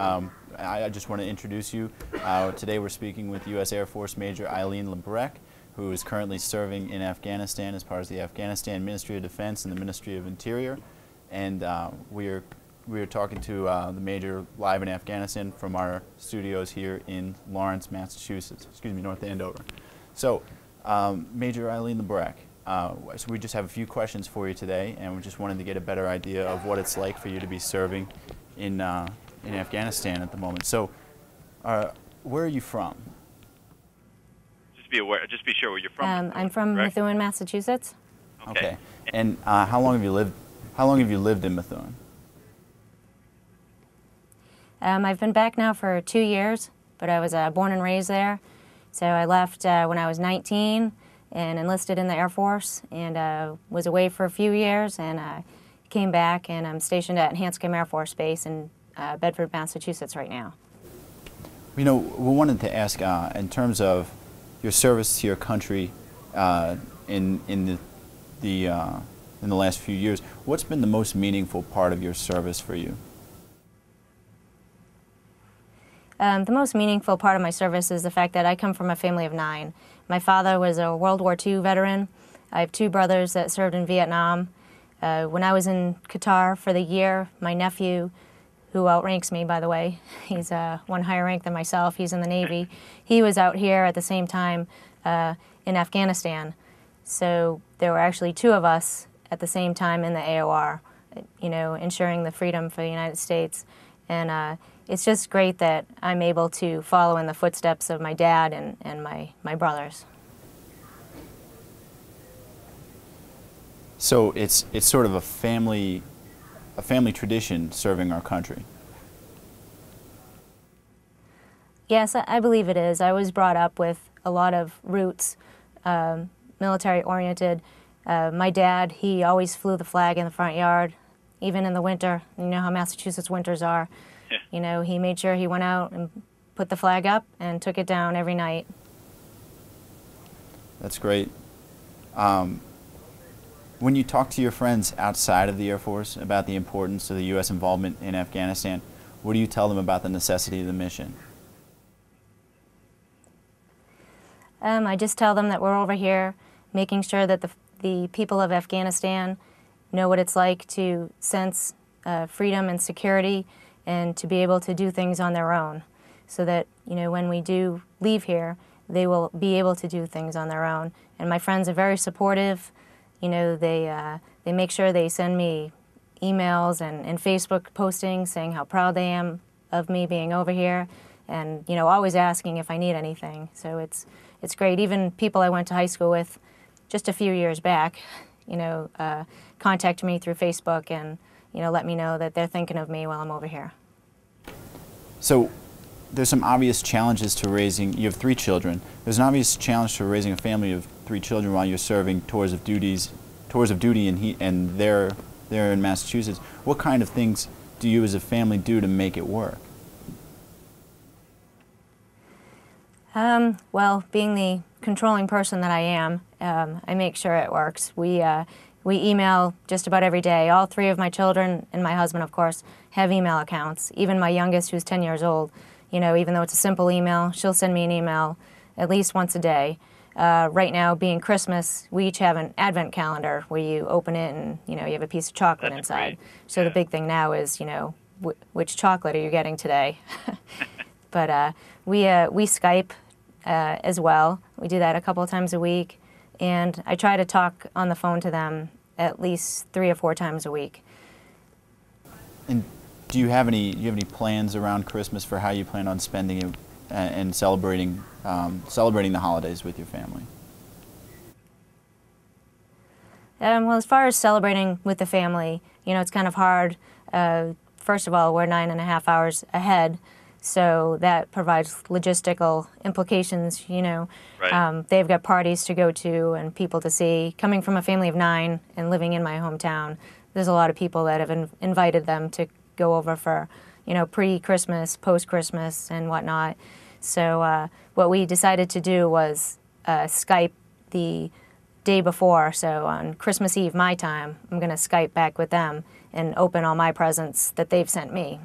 I just want to introduce you. Today we're speaking with U.S. Air Force Major Eileen LaBrecque, who is currently serving in Afghanistan as part of the Afghanistan Ministry of Defense and the Ministry of Interior. And we are talking to the Major live in Afghanistan from our studios here in Lawrence, Massachusetts, North Andover. So, Major Eileen LaBrecque, so we just have a few questions for you today, and we just wanted to get a better idea of what it's like for you to be serving in Afghanistan at the moment. So, where are you from? Just be sure where you're from. I'm from Methuen, Massachusetts. Okay. And how long have you lived in Methuen? I've been back now for 2 years, but I was born and raised there. So I left when I was 19 and enlisted in the Air Force, and was away for a few years, and came back, and I'm stationed at Hanscom Air Force Base in Bedford, Massachusetts right now. You know, we wanted to ask, in terms of your service to your country in the last few years, what's been the most meaningful part of your service for you? The most meaningful part of my service is the fact that I come from a family of 9. My father was a World War II veteran. I have 2 brothers that served in Vietnam. When I was in Qatar for the year, my nephew, who outranks me, by the way, he's one higher rank than myself, he's in the Navy, he was out here at the same time in Afghanistan. So there were actually 2 of us at the same time in the AOR, you know, ensuring the freedom for the United States. And it's just great that I'm able to follow in the footsteps of my dad and my brothers. So it's sort of a family tradition serving our country. Yes, I believe it is. I was brought up with a lot of roots, military-oriented. My dad, he always flew the flag in the front yard, even in the winter. You know how Massachusetts winters are. Yeah. You know, he made sure he went out and put the flag up and took it down every night. That's great. When you talk to your friends outside of the Air Force about the importance of the U.S. involvement in Afghanistan, what do you tell them about the necessity of the mission? I just tell them that we're over here making sure that the people of Afghanistan know what it's like to sense freedom and security and to be able to do things on their own, so that, you know, when we do leave here, they will be able to do things on their own. And my friends are very supportive. You know, they make sure they send me emails and Facebook postings saying how proud they am of me being over here, and, you know, always asking if I need anything. So it's great. Even people I went to high school with just a few years back, you know, contact me through Facebook and, you know, let me know that they're thinking of me while I'm over here. So there's some obvious challenges to raising, you have 3 children, there's an obvious challenge to raising a family of 3 children while you're serving tours of duty and they're in Massachusetts. What kind of things do you as a family do to make it work? Well, being the controlling person that I am, I make sure it works. We email just about every day. All 3 of my children and my husband, of course, have email accounts. Even my youngest, who's 10 years old, you know, even though it's a simple email, she'll send me an email at least once a day. Right now, being Christmas, we each have an advent calendar where you open it and, you know, you have a piece of chocolate inside. Great. So the big thing now is, you know, which chocolate are you getting today? But we Skype as well. We do that a couple of times a week. And I try to talk on the phone to them at least 3 or 4 times a week. And do you have any plans around Christmas for how you plan on spending it and celebrating the holidays with your family? Well, as far as celebrating with the family, you know, it's kind of hard. First of all, we're 9.5 hours ahead, so that provides logistical implications, you know. Right. They've got parties to go to and people to see. Coming from a family of 9 and living in my hometown, there's a lot of people that have invited them to go over for, you know, pre-Christmas, post-Christmas, and whatnot. So what we decided to do was Skype the day before. So on Christmas Eve, my time, I'm going to Skype back with them and open all my presents that they've sent me.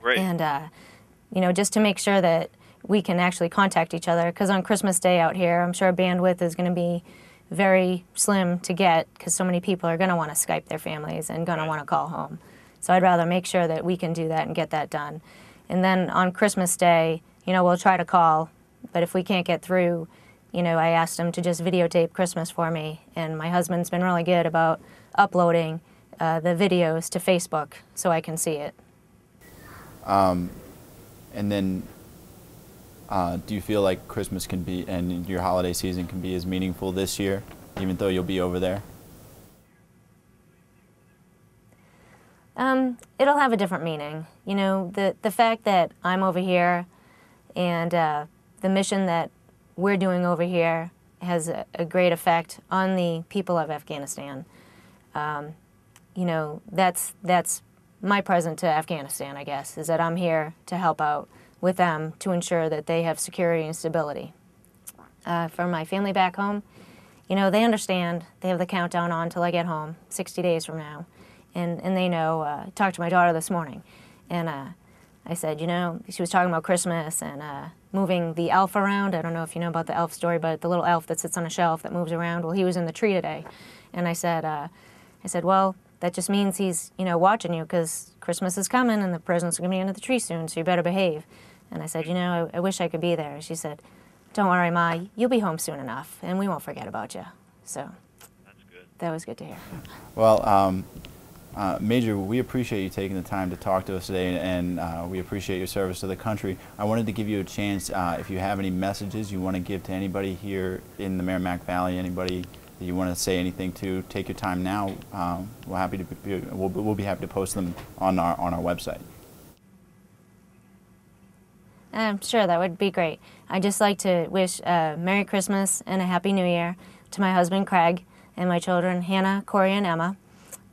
Great. And, you know, just to make sure that we can actually contact each other, because on Christmas Day out here, I'm sure bandwidth is going to be very slim to get, because so many people are going to want to Skype their families and going to want to call home. So I'd rather make sure that we can do that and get that done. And then on Christmas Day, you know, we'll try to call, but if we can't get through, you know, I asked him to just videotape Christmas for me, and my husband's been really good about uploading the videos to Facebook so I can see it. And then, do you feel like Christmas can be, and your holiday season can be as meaningful this year, even though you'll be over there? It'll have a different meaning. You know, the fact that I'm over here and the mission that we're doing over here has a great effect on the people of Afghanistan. You know, that's my present to Afghanistan, I guess, is that I'm here to help out with them to ensure that they have security and stability. For my family back home, you know, they understand. They have the countdown on till I get home, 60 days from now. And they know. I talked to my daughter this morning, and I said, you know, she was talking about Christmas and moving the elf around. I don't know if you know about the elf story, but the little elf that sits on a shelf that moves around. Well, he was in the tree today. And I said, well, that just means he's, you know, watching you, because Christmas is coming and the presents are going to be under the tree soon, so you better behave. And I said, you know, I wish I could be there. She said, don't worry, Ma, you'll be home soon enough, and we won't forget about you. So That's good. that was good to hear. Well, Major, we appreciate you taking the time to talk to us today, and we appreciate your service to the country. I wanted to give you a chance, if you have any messages you want to give to anybody here in the Merrimack Valley, anybody that you want to say anything to, take your time now. We'll be happy to post them on our website. Sure, that would be great. I'd just like to wish a Merry Christmas and a Happy New Year to my husband, Craig, and my children, Hannah, Corey, and Emma,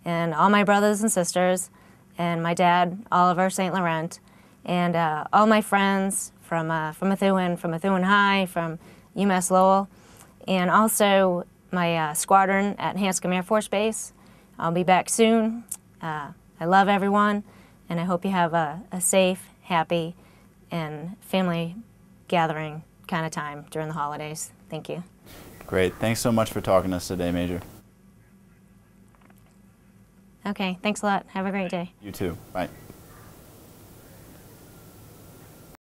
and all my brothers and sisters, and my dad, Oliver St. Laurent, and all my friends from Methuen High, from UMass Lowell, and also my squadron at Hanscom Air Force Base. I'll be back soon. I love everyone, and I hope you have a safe, happy, and family gathering kind of time during the holidays. Thank you. Great. Thanks so much for talking to us today, Major. Okay, thanks a lot. Have a great day. You too. Bye.